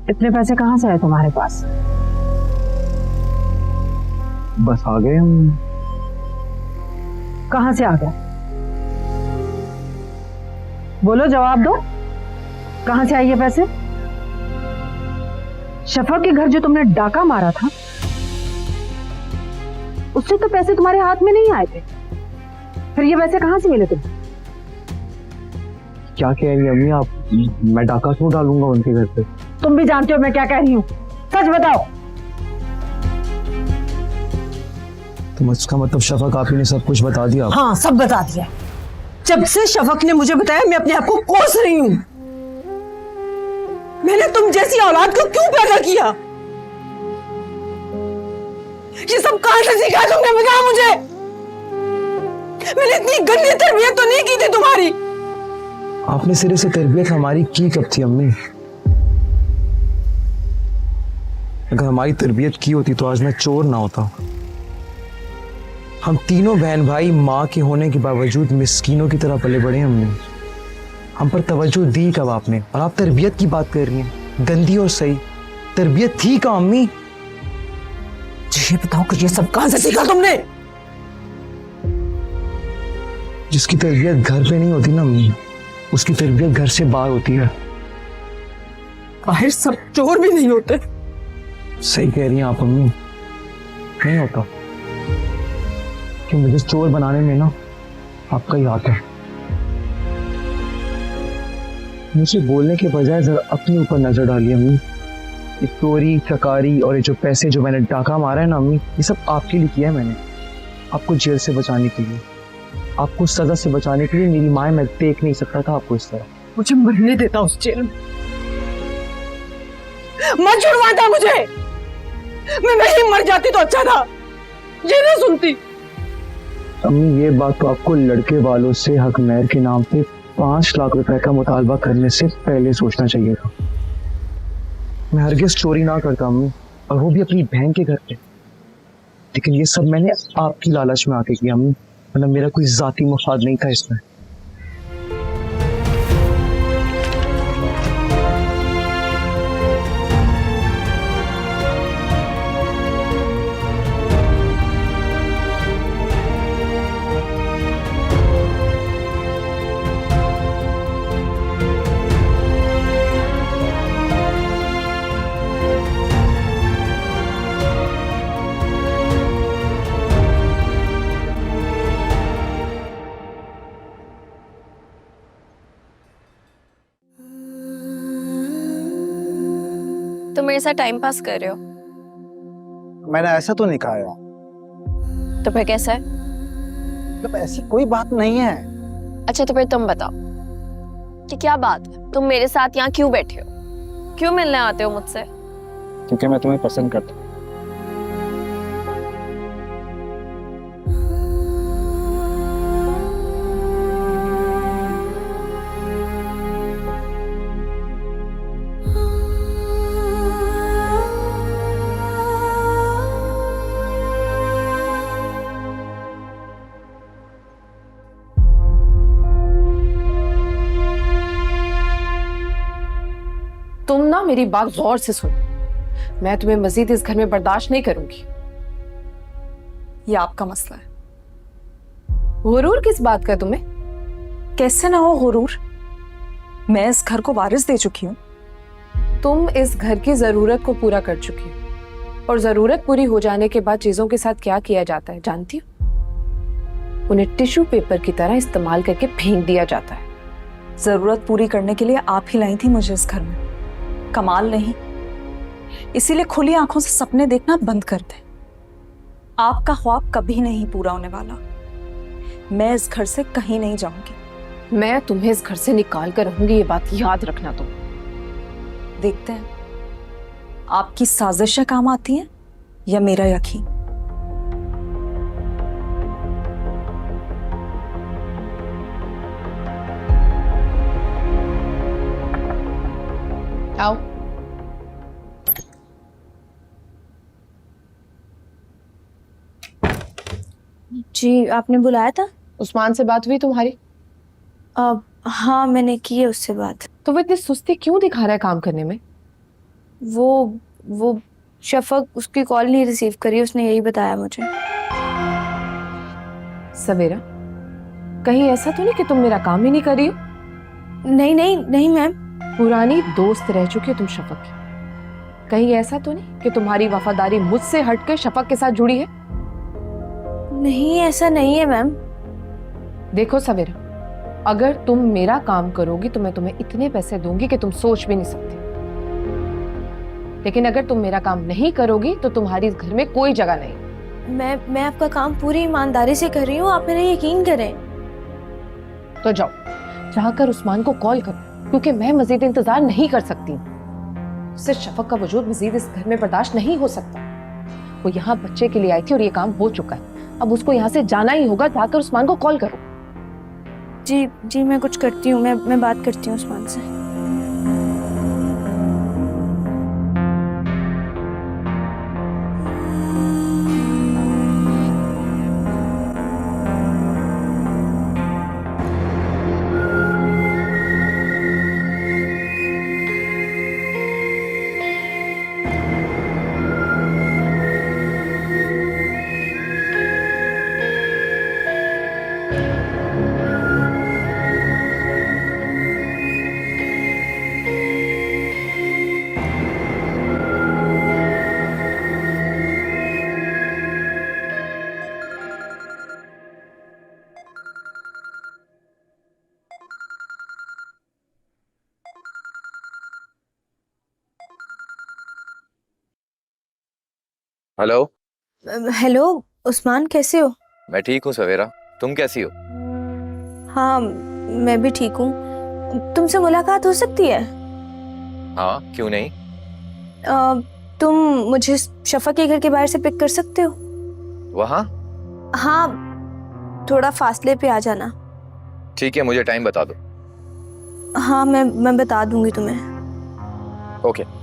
इतने पैसे कहाँ से आए तुम्हारे पास? बस आ गए हम। कहाँ से आ गए? बोलो, जवाब दो। कहाँ से आए ये पैसे? शफक के घर जो तुमने डाका मारा था, उससे तो पैसे तुम्हारे हाथ में नहीं आए थे। फिर ये पैसे कहाँ से मिले तुम्हें? क्या कह रही हैं अम्मी आप? मैं डाका क्यों डालूंगा उनके घर पे? तुम भी जानते हो मैं क्या कह रही हूँ, सच बताओ। तो इसका मतलब शफक आप ही ने सब कुछ बता दिया? हाँ, सब बता दिया। जब से शफक ने मुझे बताया, मैं अपने आप को कोस रही हूँ। मैंने तुम जैसी औलाद को क्यों पैदा किया? ये सब कहां से सीखा तुमने, बताओ मुझे। मैंने इतनी गंदी तरबियत तो नहीं की थी तुम्हारी। आपने सिरे से तरबियत हमारी की कब थी अम्मी? अगर हमारी तरबियत की होती तो आज मैं चोर ना होता। हम तीनों बहन भाई माँ के होने के बावजूद मिस्कीनों की तरह पले बड़े हैं अम्मी। हम पर तवज्जो दी कब आपने? और आप तरबियत की बात कर रही हैं, गंदी और सही। तरबियत थी कहाँ अम्मी? ये बताओ कि ये सब कहां से सीखा तुमने? जिसकी तरबियत घर पे नहीं होती ना अम्मी, उसकी तरबियत घर से बाहर होती है। बाहर सब चोर भी नहीं होते। सही कह रही हैं आप अम्मी, नहीं होता। कि मुझे चोर बनाने में ना आपका ही हाथ है। मुझे बोलने के बजाय जरा अपने ऊपर नजर डालिए अम्मी। ये चोरी चकारी और ये जो पैसे जो मैंने डाका मारा है ना अम्मी, ये सब आपके लिए किया है मैंने। आपको जेल से बचाने के लिए, आपको सजा से बचाने के लिए। मेरी माँ, मैं देख नहीं सकता था आपको इस तरह। मुझे मरने देता उस जेल में, मत छुड़वाता मुझे। मैं वहीं मर जाती तो अच्छा था, ये ना सुनती। अम्मी ये बात तो आपको लड़के वालों से हक महर के नाम पे 5 लाख रुपए का मुतालबा करने से पहले सोचना चाहिए था। मैं हरगिज़ चोरी ना करता अम्मी, और वो भी अपनी बहन के घर पे। लेकिन ये सब मैंने आपकी लालच में आके किया अम्मी, वरना मेरा कोई जाती मफाद नहीं था इसमें। तुम मेरे साथ टाइम पास कर रहे हो? मैंने ऐसा तो नहीं कहा यार। तो फिर कैसा है? मतलब ऐसी कोई बात नहीं है। अच्छा तो फिर तुम बताओ कि क्या बात है, तुम मेरे साथ यहाँ क्यों बैठे हो? क्यों मिलने आते हो मुझसे? क्योंकि मैं तुम्हें पसंद करता हूँ। तुम ना मेरी बात गौर से सुनो। मैं तुम्हें मजीद इस घर में बर्दाश्त नहीं करूंगी। ये आपका मसला है। गुरूर किस बात का तुम्हें? कैसे ना हो गुरूर, मैं इस घर को वारिस दे चुकी हूँ। तुम इस घर की जरूरत को पूरा कर चुकी हो, और जरूरत पूरी हो जाने के बाद चीजों के साथ क्या किया जाता है जानती हो? उन्हें टिश्यू पेपर की तरह इस्तेमाल करके फेंक दिया जाता है। जरूरत पूरी करने के लिए आप ही लाई थी मुझे इस घर में, कमाल नहीं। इसीलिए खुली आंखों से सपने देखना बंद कर दे। आपका ख्वाब कभी नहीं पूरा होने वाला। मैं इस घर से कहीं नहीं जाऊंगी। मैं तुम्हें इस घर से निकाल कर रहूंगी, ये बात याद रखना तुम। देखते हैं आपकी साजिशें काम आती हैं या मेरा यकीन। आओ। जी, आपने बुलाया था? उस्मान से बात हुई तुम्हारी? हाँ, मैंने की है उससे बात। तो वो इतनी सुस्ती क्यों दिखा रहा है काम करने में? वो शफक उसकी कॉल नहीं रिसीव करी, उसने यही बताया मुझे। सवेरा, कहीं ऐसा तो नहीं कि तुम मेरा काम ही नहीं कर रही हो? नहीं नहीं नहीं मैम। पुरानी दोस्त रह चुकी हो तुम शफक की। कहीं ऐसा तो नहीं कि तुम्हारी वफादारी मुझसे हटकर शफक के साथ जुड़ी है? नहीं, ऐसा नहीं है मैम। देखो सवेरा, अगर तुम मेरा काम करोगी तो मैं तुम्हें इतने पैसे दूंगी कि तुम सोच भी नहीं सकती। लेकिन अगर तुम मेरा काम नहीं करोगी तो तुम्हारी इस घर में कोई जगह नहीं। मैं आपका काम पूरी ईमानदारी से कर रही हूँ, आप मेरा यकीन करें। तो जाओ, जाकर उस्मान को कॉल करो, क्योंकि मैं मजीद इंतजार नहीं कर सकती। सिर्फ शफक का वजूद मजीद इस घर में बर्दाश्त नहीं हो सकता। वो यहाँ बच्चे के लिए आई थी और ये काम हो चुका है। अब उसको यहाँ से जाना ही होगा। जाकर उस्मान को कॉल करो। जी मैं कुछ करती हूँ, मैं बात करती हूँ उस्मान से। हेलो। हेलो उस्मान, कैसे हो? मैं ठीक हूँ सवेरा, तुम कैसी हो? हाँ मैं भी ठीक हूँ। तुमसे मुलाकात हो सकती है? हाँ, क्यों नहीं। तुम मुझे शफक के घर के बाहर से पिक कर सकते हो? वहाँ? हाँ, थोड़ा फासले पे आ जाना। ठीक है, मुझे टाइम बता दो। हाँ मैं बता दूंगी तुम्हें। ओके।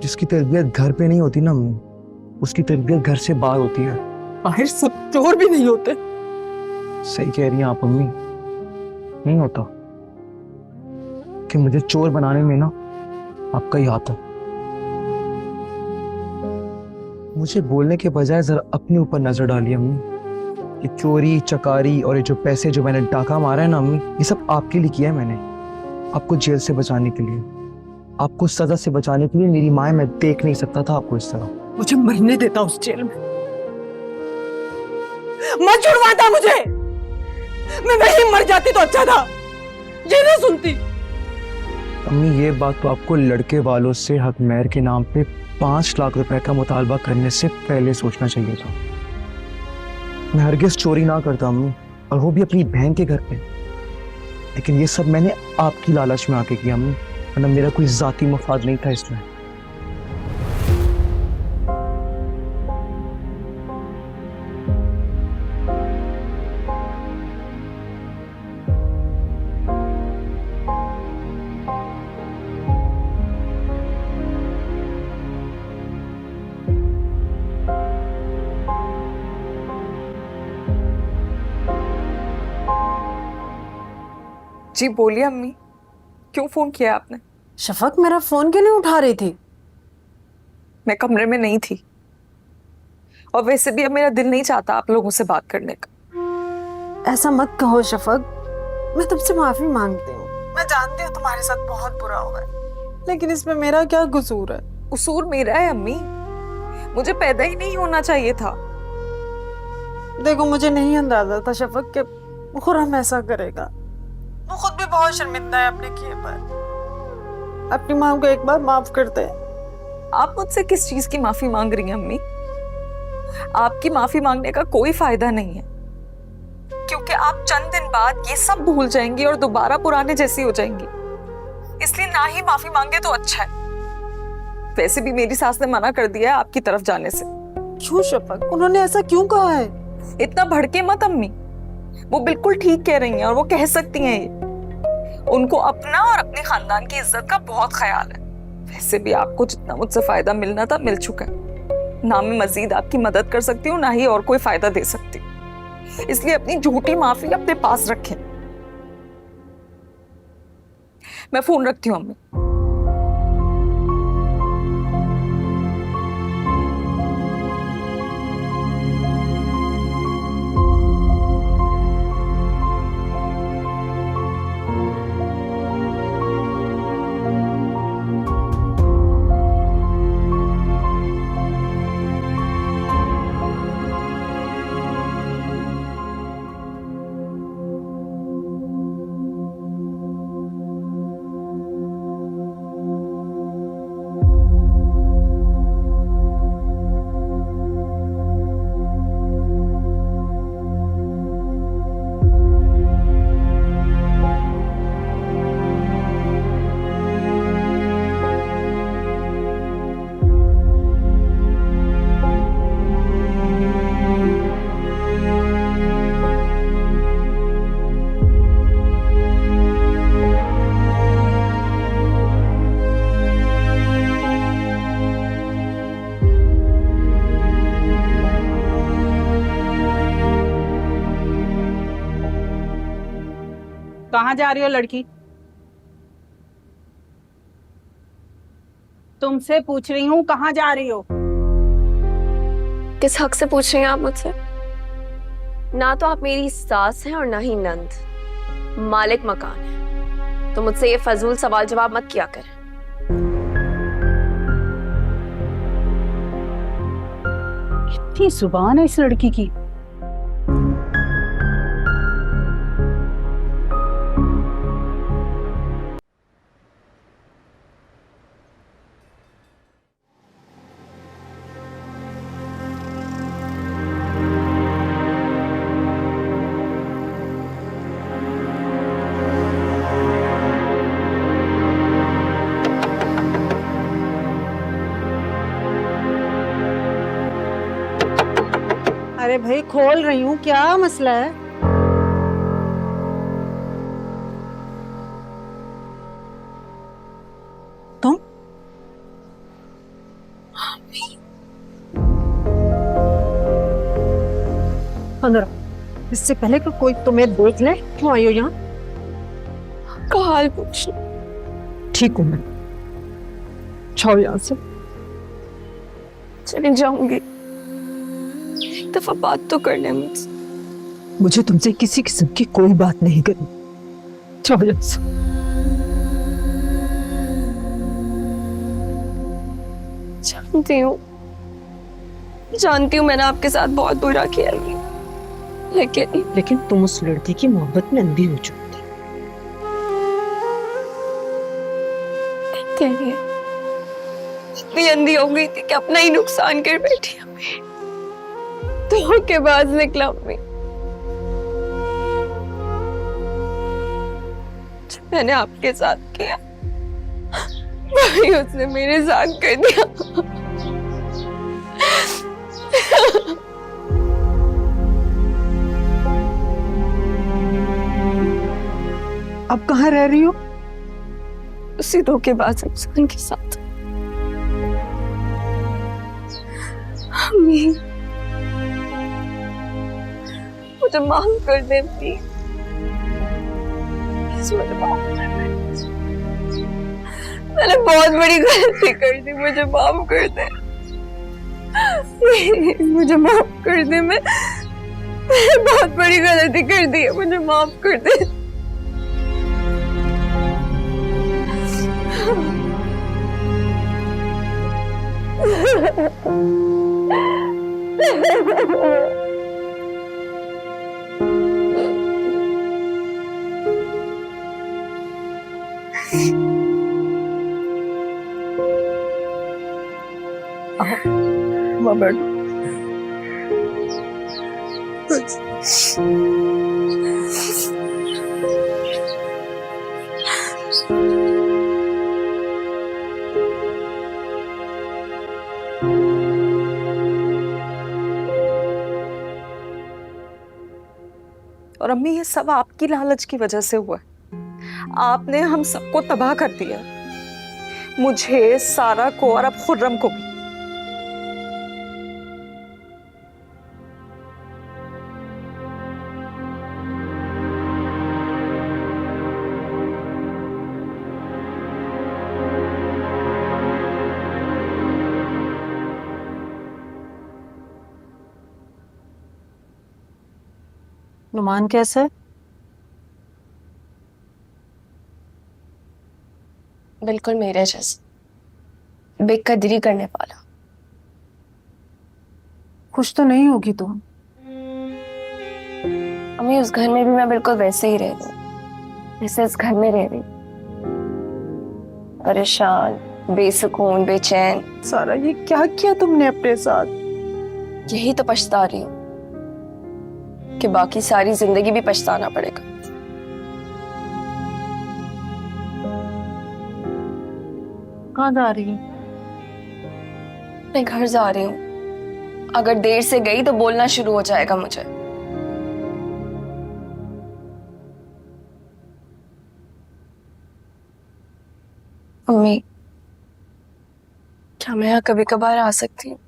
जिसकी तरबियत घर पे नहीं होती ना अम्मी, उसकी तरबियत घर से बाहर होती है। बाहर सब चोर भी नहीं होते। सही कह रही हैं आप अम्मी, नहीं होता। कि मुझे चोर बनाने में ना आपका ही हाथ है। मुझे बोलने के बजाय जरा अपने ऊपर नजर डालिए अम्मी। ये चोरी चकारी और ये जो पैसे जो मैंने डाका मारा है ना अम्मी, ये सब आपके लिए किया है मैंने। आपको जेल से बचाने के लिए, आपको सजा से बचाने के लिए। मेरी माँ, मैं देख नहीं सकता था आपको इस तरह। मुझे मरने देता उस जेल में, मत छुड़वाता मुझे। मैं वहीं मर जाती तो अच्छा था, ये ना सुनती। अम्मी, ये बात तो आपको लड़के वालों से हक महर के नाम पे 5 लाख रुपए का मुतालबा करने से पहले सोचना चाहिए था। मैं हरगिज चोरी ना करता अम्मी, और वो भी अपनी बहन के घर पे। लेकिन ये सब मैंने आपकी लालच में आके किया अम्मी, वरना मेरा कोई जाती मफाद नहीं था इसमें। जी बोलिए अम्मी, क्यों फोन किया आपने? शफक मेरा फोन क्यों नहीं उठा रही थी? मैं कमरे में नहीं थी, और वैसे भी अब मेरा दिल नहीं चाहता आप लोगों से बात करने का। ऐसा मत कहो शफक, मैं तुमसे माफी मांगती हूँ। मैं जानती हूँ तुम्हारे साथ बहुत बुरा हुआ है, लेकिन इसमें मेरा क्या कसूर है? कसूर मेरा है अम्मी, मुझे पैदा ही नहीं होना चाहिए था। देखो, मुझे नहीं अंदाजा था शफक कि खुरम ऐसा करेगा। वो खुद भी बहुत शर्मिंदा है अपने किए पर। अपनी माँ को एक बार माफ कर दे। आप मुझसे किस चीज की माफी मांग रही हैं अम्मी? आपकी माफी मांगने का कोई फायदा नहीं है, क्योंकि आप चंद दिन बाद ये सब भूल जाएंगी और दोबारा पुराने जैसी हो जाएंगी। इसलिए ना ही माफी मांगे तो अच्छा है। वैसे भी मेरी सास ने मना कर दिया है आपकी तरफ जाने से। क्यों शफक, उन्होंने ऐसा क्यों कहा है? इतना भड़के मत अम्मी, वो बिल्कुल ठीक कह रही हैं और वो कह सकती हैं ये। उनको अपना और अपने खानदान की इज्जत का बहुत ख्याल है। वैसे भी आपको जितना मुझसे फायदा मिलना था मिल चुका है। ना मैं मजीद आपकी मदद कर सकती हूँ, ना ही और कोई फायदा दे सकती हूँ। इसलिए अपनी झूठी माफी अपने पास रखें। मैं फोन रखती हूँ अम्मी। कहाँ जा रही हो लड़की? तुमसे पूछ रही हूँ, कहाँ जा रही हो? किस हक से पूछ रही हैं आप मुझसे? ना तो आप मेरी सास हैं और ना ही नंद। मालिक मकान है, तो मुझसे ये फजूल सवाल जवाब मत किया करें। कितनी जुबान है इस लड़की की। अरे भाई खोल रही हूँ, क्या मसला है? तुम अंदर, इससे पहले कि कोई तुम्हें देख ले, क्यों आई हो यहाँ? का हाल पूछ। ठीक हूँ मैं, जाओ यहाँ से। चली जाऊंगी, एक दफा बात तो कर ले मुझसे। मुझे तुमसे किसी किस्म की कोई बात नहीं करनी, जाओ यहाँ से। जानती हूँ मैंने आपके साथ बहुत बुरा किया है, लेकिन तुम उस लड़की की मोहब्बत में अंधी हो चुकी थी। इतनी अंधी हो गई थी कि अपना ही नुकसान कर बैठी हमें। धोखेबाज निकला अम्मी। जो मैंने आपके साथ किया वही उसने मेरे साथ कर दिया। अब कहाँ रह रही हो? उसी धोखेबाज इंसान के साथ। अम्मी मुझे माफ कर दे प्लीज, मुझे माफ कर दे। मैंने बहुत बड़ी गलती कर दी, मुझे माफ कर दे। मुझे माफ कर दे, मैं बहुत बड़ी गलती कर दी है, मुझे माफ कर दे। अम्मी ये सब आपकी लालच की वजह से हुआ है। आपने हम सबको तबाह कर दिया, मुझे, सारा को और अब खुर्रम को भी। नुमान कैसा है? बिल्कुल मेरे जैसे बेकदरी करने वाला। खुश तो नहीं होगी तुम? अम्मी उस घर में भी मैं बिल्कुल वैसे ही रह रही हूँ जैसे इस घर में रह रही। परेशान, बेसुकून, बेचैन। सारा ये क्या किया तुमने अपने साथ? यही तो पछता रही हूँ कि बाकी सारी जिंदगी भी पछताना पड़ेगा। कहाँ जा रही है? मैं घर जा रही हूँ। अगर देर से गई तो बोलना शुरू हो जाएगा मुझे। अम्मी, क्या मैं यहाँ कभी कभार आ सकती हूँ?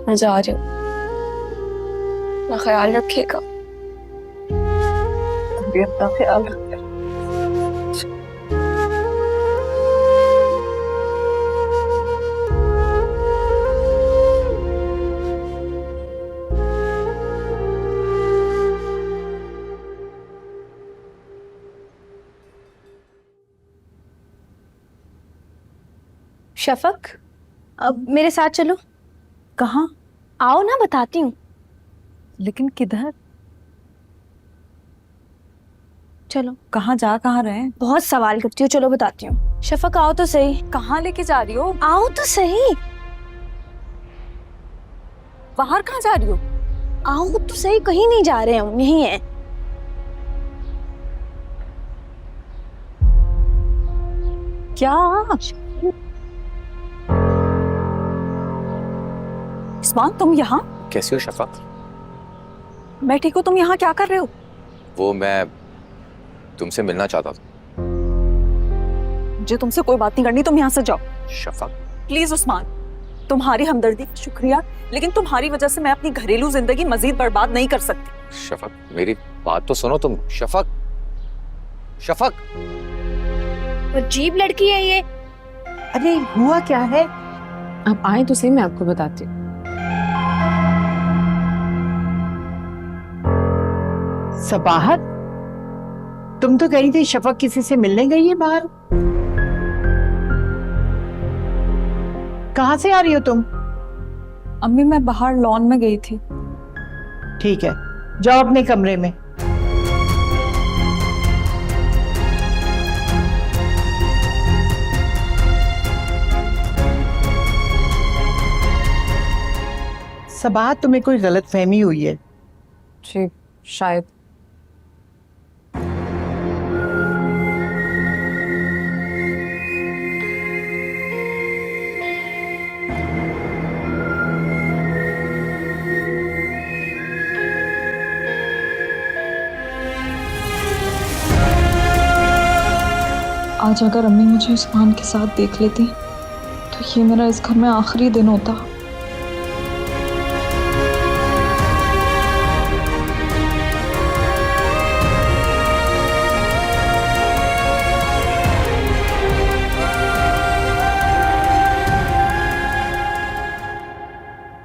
मैं जा रही हूँ, अपना ख्याल रखिएगा। भी अपना ख्याल रख। शफक, अब मेरे साथ चलो। कहाँ? आओ ना, बताती हूँ। लेकिन किधर? चलो। कहाँ जा कहाँ रहे हैं? बहुत सवाल करती हो, चलो बताती हूँ। शफक आओ तो सही। कहाँ लेके जा रही हो? आओ तो सही। बाहर कहाँ जा रही हो? आओ तो सही, कहीं नहीं जा रहे हम, यहीं हैं। क्या? इस्मान, तुम यहाँ? कैसी हो शफा? मैं ठीक हूँ, तुम यहाँ क्या कर रहे हो? वो मैं तुमसे मिलना चाहता था। मुझे तुमसे कोई बात नहीं करनी, तुम यहाँ से जाओ। शफा प्लीज उस्मान, तुम्हारी हमदर्दी का शुक्रिया, लेकिन तुम्हारी वजह से मैं अपनी घरेलू जिंदगी मजीद बर्बाद नहीं कर सकती। शफक, मेरी बात तो सुनो तुम। शफक, शफक। अजीब लड़की है ये। अरे हुआ क्या है? आप आए तो सही, मैं आपको बताती हूँ। सबाहत, तुम तो कही थी शफक किसी से मिलने गई है बाहर। कहाँ से आ रही हो तुम? अम्मी, मैं बाहर लॉन में गई थी। ठीक है, जाओ अपने कमरे में। सबाहत, तुम्हें कोई गलतफहमी हुई है। जी शायद। आज अगर अम्मी मुझे उस्मान के साथ देख लेती तो ये मेरा इस घर में आखिरी दिन होता।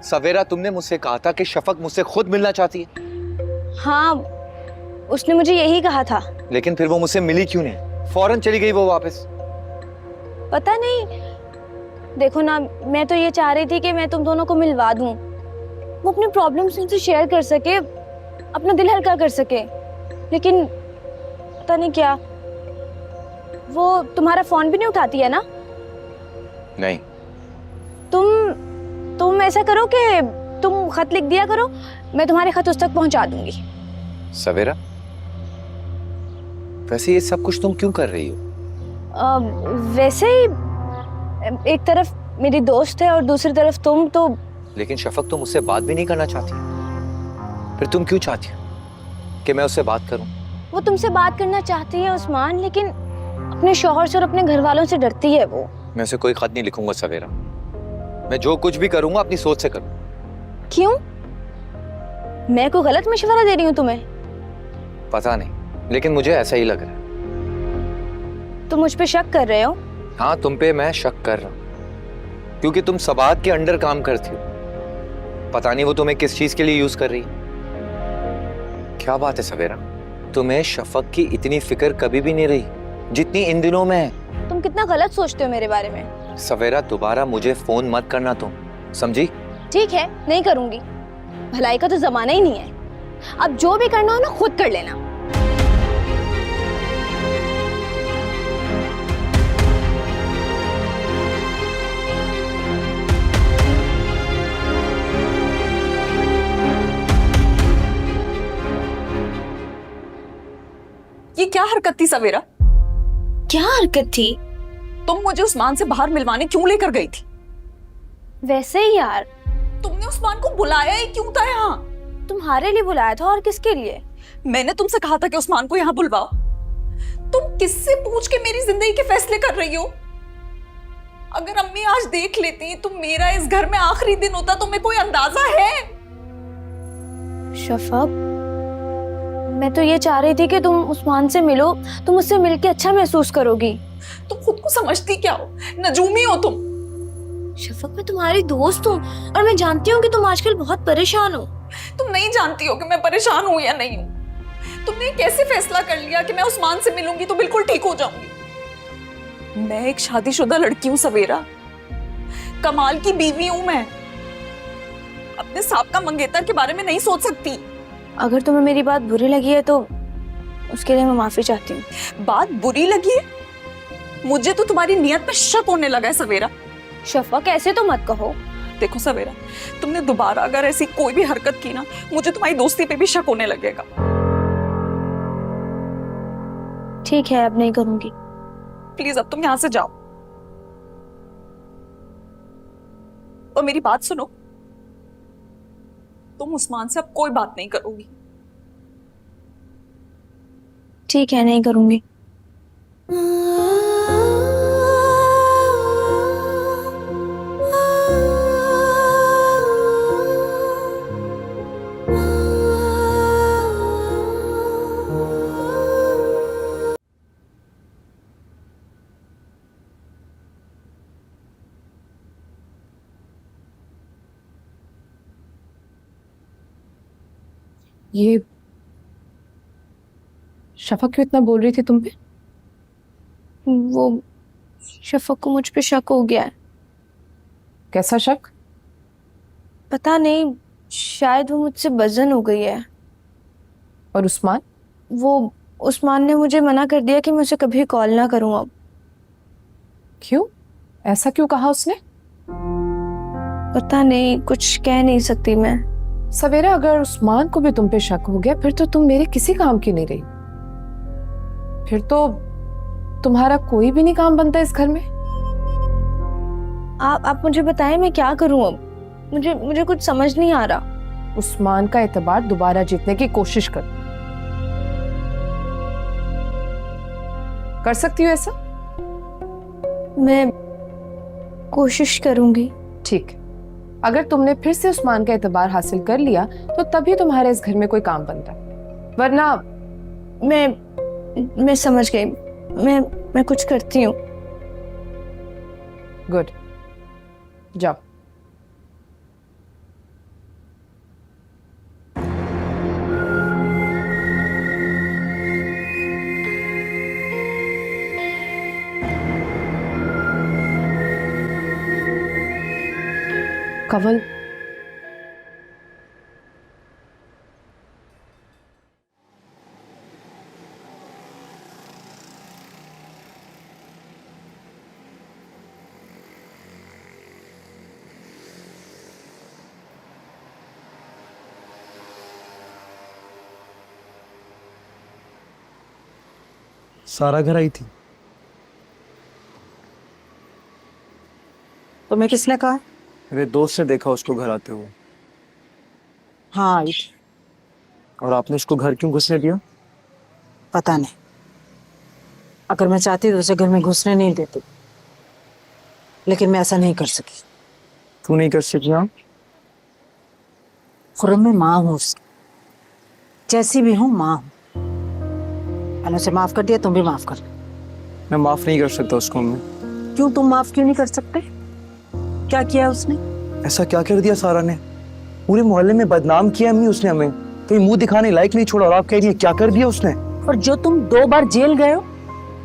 सवेरा, तुमने मुझसे कहा था कि शफक मुझसे खुद मिलना चाहती है। हाँ, उसने मुझे यही कहा था। लेकिन फिर वो मुझसे मिली क्यों नहीं? फौरन चली गई वो वापस। पता नहीं, देखो ना, मैं तो ये चाह रही थी कि मैं तुम दोनों को मिलवा दूं, वो अपनी प्रॉब्लम्स उनसे शेयर कर सके, अपना दिल हल्का कर सके। लेकिन पता नहीं क्या, वो तुम्हारा फोन भी नहीं उठाती है ना? नहीं। तुम ऐसा करो कि तुम खत लिख दिया करो, मैं तुम्हारे खत उस तक पहुंचा दूंगी। सवेरा, वैसे ये सब कुछ तुम क्यों कर रही हो? वैसे ही, एक तरफ मेरी दोस्त है और दूसरी तरफ तुम, तो लेकिन शफक तुम उससे बात भी नहीं करना चाहती, फिर तुम क्यों चाहती हो कि मैं उससे बात करूं? वो तुमसे बात करना चाहती है उस्मान, लेकिन अपने शौहर से और अपने घर वालों से डरती है वो। मैं उसे कोई खत नहीं लिखूंगा सवेरा। मैं जो कुछ भी करूंगा अपनी सोच से करूं। क्यों? मैं कोई गलत मशवरा दे रही हूँ तुम्हें? पता नहीं, लेकिन मुझे ऐसा ही लग रहा है। तुम मुझ पे शक कर रहे हो? हाँ, तुम पे मैं शक कर रहा हूं, क्योंकि तुम सबात के अंडर काम करती हो। पता नहीं वो तुम्हें किस चीज के लिए यूज कर रही है। क्या बात है सवेरा, तुम्हें शफक की इतनी फिक्र कभी भी नहीं रही जितनी इन दिनों में है। तुम कितना गलत सोचते हो मेरे बारे में। सवेरा, दोबारा मुझे फोन मत करना तुम, समझी? ठीक है, नहीं करूंगी। भलाई का तो जमाना ही नहीं है। अब जो भी करना हो ना, खुद कर लेना। ये क्या हरकत थी सवेरा? क्या हरकत थी? तुम मुझे उस्मान से बाहर मिलवाने क्यों लेकर गई थी? वैसे ही यार, तुमने उस्मान को बुलाया ही क्यों था यहाँ? तुम्हारे लिए बुलाया था, और किसके लिए? मैंने तुमसे कहा था कि उस्मान को यहाँ बुलवाओ। तुम किससे पूछ के मेरी जिंदगी के फैसले कर रही हो? अगर अम्मी आज देख लेती तो मेरा इस घर में आखिरी दिन होता, तुम्हें कोई अंदाजा है? शफक, मैं तो ये चाह रही थी कि तुम उस्मान से मिलो, तुम उससे मिलके अच्छा महसूस करोगी। तुम खुद को समझती क्या हो? नजूमी हो तुम। शफक, मैं तुम्हारी दोस्त हूँ और मैं जानती हूँ कि तुम आजकल बहुत परेशान हो। तुम नहीं जानती हो कि मैं परेशान हूँ या नहीं हूँ। तुमने कैसे फैसला कर लिया कि मैं उस्मान से मिलूंगी तो बिल्कुल ठीक हो जाऊंगी? मैं एक शादीशुदा लड़की हूँ सवेरा, कमाल की बीवी हूँ मैं। अपने साबका मंगेतर के बारे में नहीं सोच सकती। अगर तुम्हें मेरी बात बुरी लगी है तो उसके लिए मैं माफी चाहती हूँ। बात बुरी लगी है? मुझे तो तुम्हारी नियत पे शक होने लगा है सवेरा। शफक, ऐसे तो मत कहो। देखो सवेरा, तुमने दोबारा अगर ऐसी कोई भी हरकत की ना, मुझे तुम्हारी दोस्ती पे भी शक होने लगेगा। ठीक है, अब नहीं करूंगी। प्लीज अब तुम यहाँ से जाओ और मेरी बात सुनो। तुम उस्मान से अब कोई बात नहीं करोगी। ठीक है, नहीं करूंगी। ये शफक क्यों इतना बोल रही थी तुम पे? वो शफक को मुझ पे शक हो गया है। कैसा शक? पता नहीं, शायद वो मुझसे बजन हो गई है। और उस्मान? वो उस्मान ने मुझे मना कर दिया कि मैं उसे कभी कॉल ना करूं अब। क्यों? ऐसा क्यों कहा उसने? पता नहीं, कुछ कह नहीं सकती मैं। सवेरा, अगर उस्मान को भी तुम पे शक हो गया, फिर तो तुम मेरे किसी काम की नहीं रही। फिर तो तुम्हारा कोई भी नहीं काम बनता इस घर में। आप मुझे बताएं, मैं क्या करूं अब? मुझे कुछ समझ नहीं आ रहा। उस्मान का एतबार दोबारा जीतने की कोशिश कर सकती हो ऐसा? मैं कोशिश करूंगी। ठीक है, अगर तुमने फिर से उस्मान का एतबार हासिल कर लिया तो तभी तुम्हारे इस घर में कोई काम बनता है, वरना। मैं समझ गई। मैं कुछ करती हूँ। गुड, जाओ। कवल, सारा घर आई थी। तुम्हें किसने कहा? मेरे दोस्त ने देखा उसको घर आते हुए। हाँ आई थी। और आपने उसको घर क्यों घुसने दिया? पता नहीं, अगर मैं चाहती तो उसे घर में घुसने नहीं देती, लेकिन मैं ऐसा नहीं कर सकी। तू नहीं कर सकी? हाँ, खुर्रम, मैं माँ हूँ उसकी, जैसी भी हूँ माँ हूँ। मैंने उसे माफ कर दिया, तुम भी माफ कर दो। मैं माफ नहीं कर सकता उसको। मैं क्यों? तुम माफ क्यों नहीं कर सकते? क्या किया उसने? ऐसा क्या कर दिया सारा ने? पूरे मोहल्ले में बदनाम किया अम्मी उसने हमें, कहीं मुंह दिखाने लायक नहीं छोड़ा। और आप कह रही है क्या कर दिया उसने? और जो तुम 2 बार जेल गए हो,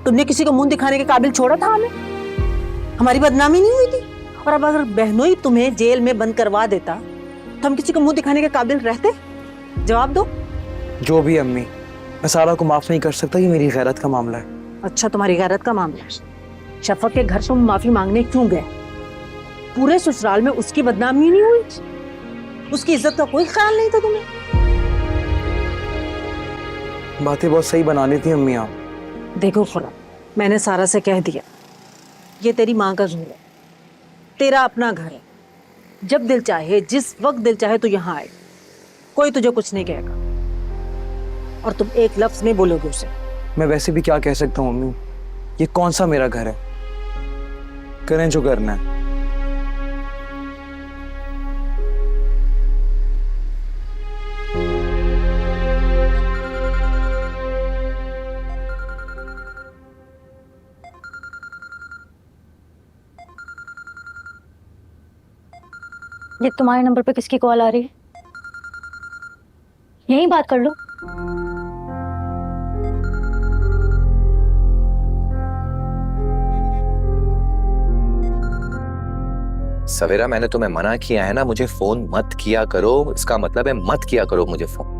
तुमने किसी को मुंह दिखाने के काबिल छोड़ा था हमें? हमारी बदनामी नहीं हुई थी? और अब अगर बहनों ही तुम्हें जेल में बंद करवा देता तो हम किसी को मुंह दिखाने के काबिल रहते? जवाब दो। जो भी अम्मी, मैं सारा को माफ नहीं कर सकता, ये मेरी गैरत का मामला है। अच्छा, तुम्हारी गैरत का मामला है। शफक के घर तुम माफी मांगने क्यों गए? पूरे ससुराल में उसकी बदनामी नहीं हुई? उसकी इज्जत का कोई ख्याल नहीं था तुम्हें? बातें बहुत सही बना लेती अम्मी आप। देखो खुरा, मैंने सारा से कह दिया, ये तेरी माँ का घर है, तेरा अपना घर है। जब दिल चाहे, जिस वक्त दिल चाहे तो यहाँ आए, कोई तुझे कुछ नहीं कहेगा। और तुम एक लफ्ज नहीं बोलोगे उसे। मैं वैसे भी क्या कह सकता हूँ अम्मी, ये कौन सा मेरा घर है? करें जो करना है। ये तुम्हारे नंबर पे किसकी कॉल आ रही है? यहीं बात कर लो। सवेरा, मैंने तुम्हें मना किया है ना, मुझे फोन मत किया करो। इसका मतलब है मत किया करो मुझे फोन।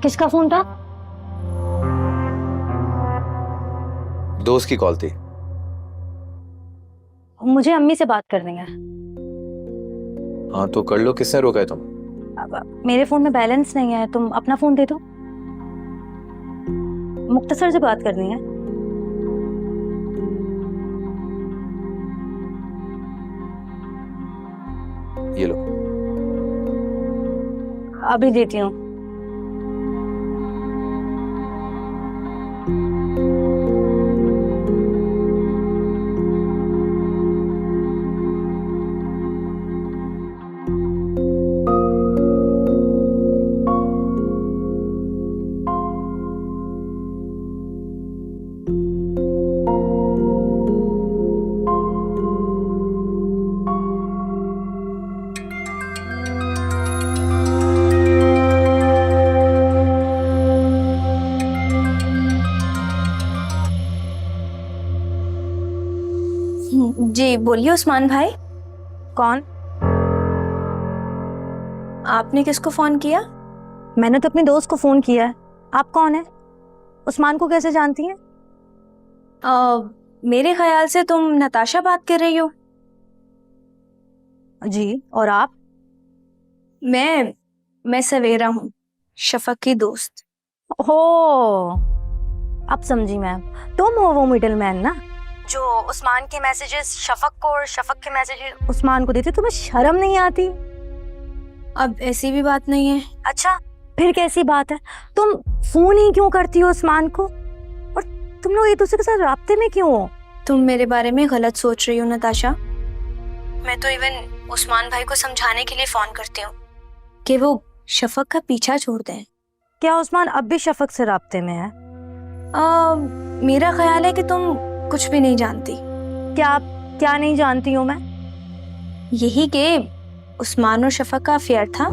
किसका फोन था? दोस्त की कॉल थी। मुझे अम्मी से बात करनी है। हाँ तो कर लो, किसने रोका है तुम? अब मेरे फोन में बैलेंस नहीं है, तुम अपना फोन दे दो। मुख्तसर से बात करनी है। ये लो। अभी देती हूँ। जी बोलिए उस्मान भाई। कौन? आपने किसको फोन किया? मैंने तो अपने दोस्त को फोन किया है। आप कौन है? उस्मान को कैसे जानती हैं? मेरे ख्याल से तुम नताशा बात कर रही हो। जी, और आप? मैं सवेरा हूँ, शफक की दोस्त। हो, अब समझी मैम। तुम हो वो मिडिल मैन ना, जो उस्मान के मैसेजेस शफक को और शफक के मैसेजेस उस्मान को देते। तुम्हें शर्म नहीं आती? अब ऐसी भी बात नहीं है। अच्छा, फिर कैसी बात है? तुम फोन ही क्यों करती हो उस्मान को? और तुम लोग एक दूसरे के साथ राब्ते में क्यों हो? तुम मेरे बारे में गलत सोच रही हो नताशा। मैं तो इवन उस्मान भाई को समझाने के लिए फोन करती हूँ कि वो शफक का पीछा छोड़ दें। क्या उस्मान अब भी शफक से राब्ते में है? मेरा ख्याल है कि तुम कुछ भी नहीं जानती। क्या नहीं जानती हूँ मैं? यही कि उस्मान और शफक का अफेयर था?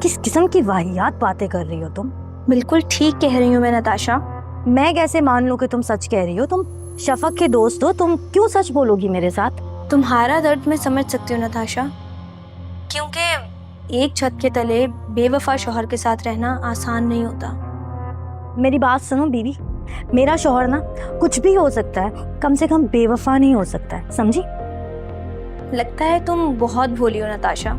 किस किस्म की वाहियात बातें कर रही हो तुम? बिल्कुल ठीक कह रही हूँ मैं नताशा। मैं कैसे मान लूँ कि तुम सच कह रही हो? तुम शफक के दोस्त हो, तुम क्यों सच बोलोगी मेरे साथ? तुम्हारा दर्द मैं समझ सकती हूँ नताशा, क्योंकि एक छत के तले बेवफा शौहर के साथ रहना आसान नहीं होता। मेरी बात सुनो बीवी, मेरा शौहर ना कुछ भी हो सकता है, कम से कम बेवफा नहीं हो सकता है, समझी? लगता है तुम बहुत भोली हो नताशा,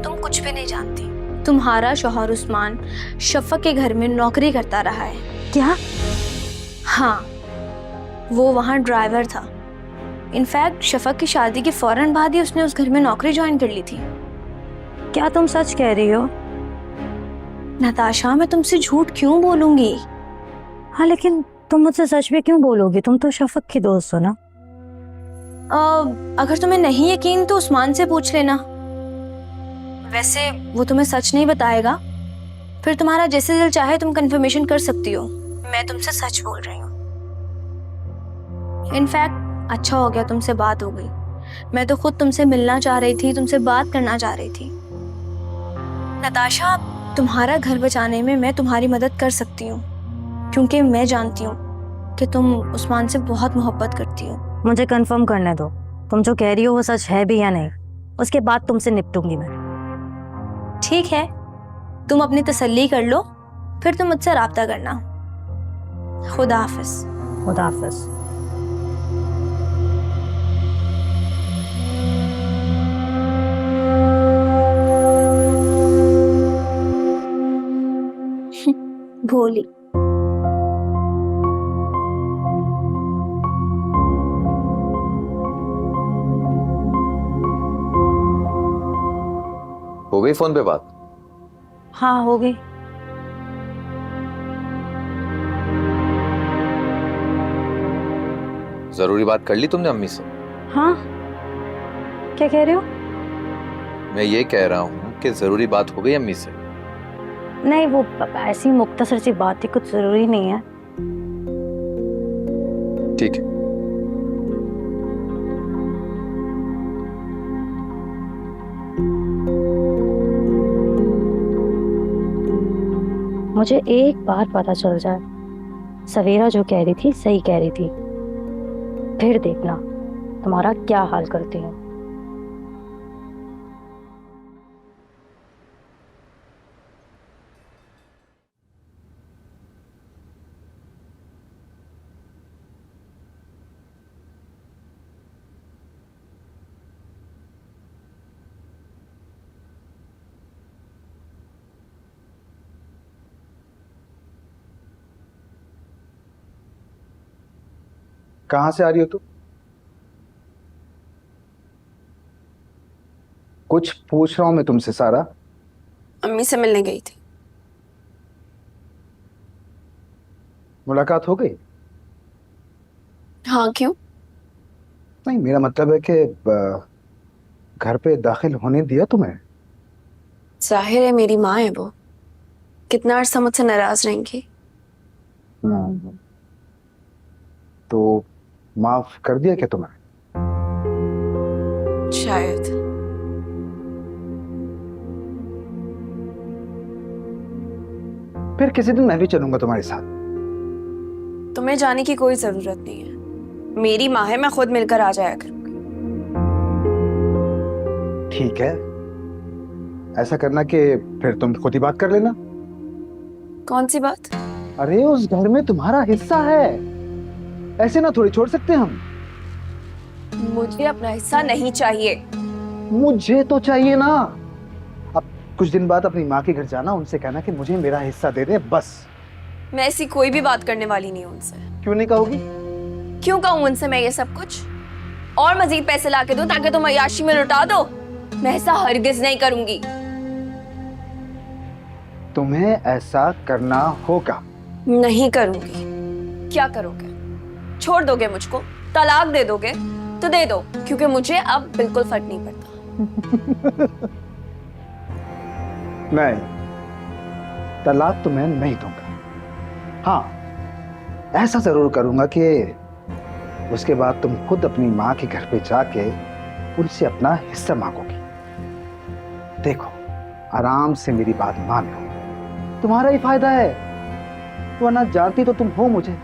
तुम कुछ भी नहीं जानती। तुम्हारा शौहर उस्मान शफक के घर में नौकरी करता रहा है। क्या? हाँ, वो वहाँ ड्राइवर था। इनफैक्ट शफक की शादी के फौरन बाद ही उसने उस घर में नौकरी ज्वाइन कर ली थी। क्या तुम सच कह रही हो? नताशा, मैं तुमसे झूठ क्यों बोलूंगी? हाँ, लेकिन तुम मुझसे सच भी क्यों बोलोगी? तुम तो शफक की दोस्त हो ना। अगर तुम्हें नहीं यकीन तो उस्मान से पूछ लेना। वैसे वो तुम्हें सच नहीं बताएगा, फिर तुम्हारा जैसे दिल चाहे तुम कंफर्मेशन कर सकती हो। मैं तुमसे सच बोल रही हूँ। इनफैक्ट अच्छा हो गया तुमसे बात हो गई। मैं तो खुद तुमसे मिलना चाह रही थी, तुमसे बात करना चाह रही थी। नताशा, तुम्हारा घर बचाने में मैं तुम्हारी मदद कर सकती हूँ, क्योंकि मैं जानती हूँ कि तुम उस्मान से बहुत मोहब्बत करती हो। मुझे कंफर्म करने दो, तुम जो कह रही हो वो सच है भी या नहीं, उसके बाद तुमसे निपटूंगी मैं। ठीक है, तुम अपनी तसल्ली कर लो, फिर तुम मुझसे राब्ता करना। खुदा हाफिज। खुदा हाफिज। भोली। हो गई फोन पे बात? हाँ, हो गई। जरूरी बात कर ली तुमने अम्मी से? हाँ, क्या कह रहे हो? मैं ये कह रहा हूँ कि जरूरी बात हो गई अम्मी से? नहीं, वो ऐसी मुख्तसर सी बात थी, कुछ जरूरी नहीं है। ठीक है। मुझे एक बार पता चल जाए सवेरा जो कह रही थी सही कह रही थी, फिर देखना तुम्हारा क्या हाल करती हूँ। कहाँ से आ रही हो तू? कुछ पूछ रहा हूं मैं तुमसे सारा। अम्मी से मिलने गई थी। मुलाकात हो गई? हाँ, क्यों? नहीं, मेरा मतलब है कि घर पे दाखिल होने दिया तुम्हें? जाहिर है मेरी माँ है वो, कितना अर्सा मुझसे नाराज रहेंगी। तो माफ कर दिया क्या तुम्हें? शायद। फिर किसी दिन मैं भी चलूंगा तुम्हारे साथ। तुम्हें जाने की कोई जरूरत नहीं है, मेरी माँ है, मैं खुद मिलकर आ जाया करूंगी। ठीक है, ऐसा करना कि फिर तुम खुद ही बात कर लेना। कौन सी बात? अरे उस घर में तुम्हारा हिस्सा है, ऐसे ना थोड़ी छोड़ सकते हम। मुझे अपना हिस्सा नहीं चाहिए। मुझे तो चाहिए ना। अब कुछ दिन बाद अपनी माँ के घर जाना, उनसे कहना कि मुझे मेरा हिस्सा दे दे, बस। मैं ऐसी कोई भी बात करने वाली नहीं हूँ उनसे। क्यों नहीं कहोगी? क्यों कहूँ उनसे मैं ये सब कुछ? और मजीद पैसे ला के दो ताकि तुम अय्याशी में लुटा दो? मैं ऐसा हरगिज नहीं करूंगी। तुम्हें ऐसा करना होगा। नहीं करूंगी। क्या करोगे? छोड़ दोगे मुझको? तलाक दे दोगे तो दे दो, क्योंकि मुझे अब बिल्कुल फर्क नहीं पड़ता। नहीं, तलाक तो मैं नहीं दूंगा। हाँ, ऐसा जरूर करूंगा कि उसके बाद तुम खुद अपनी माँ के घर पे जाके उनसे अपना हिस्सा मांगोगी। देखो, आराम से मेरी बात मान लो, तुम्हारा ही फायदा है, वरना जानती तो तुम हो मुझे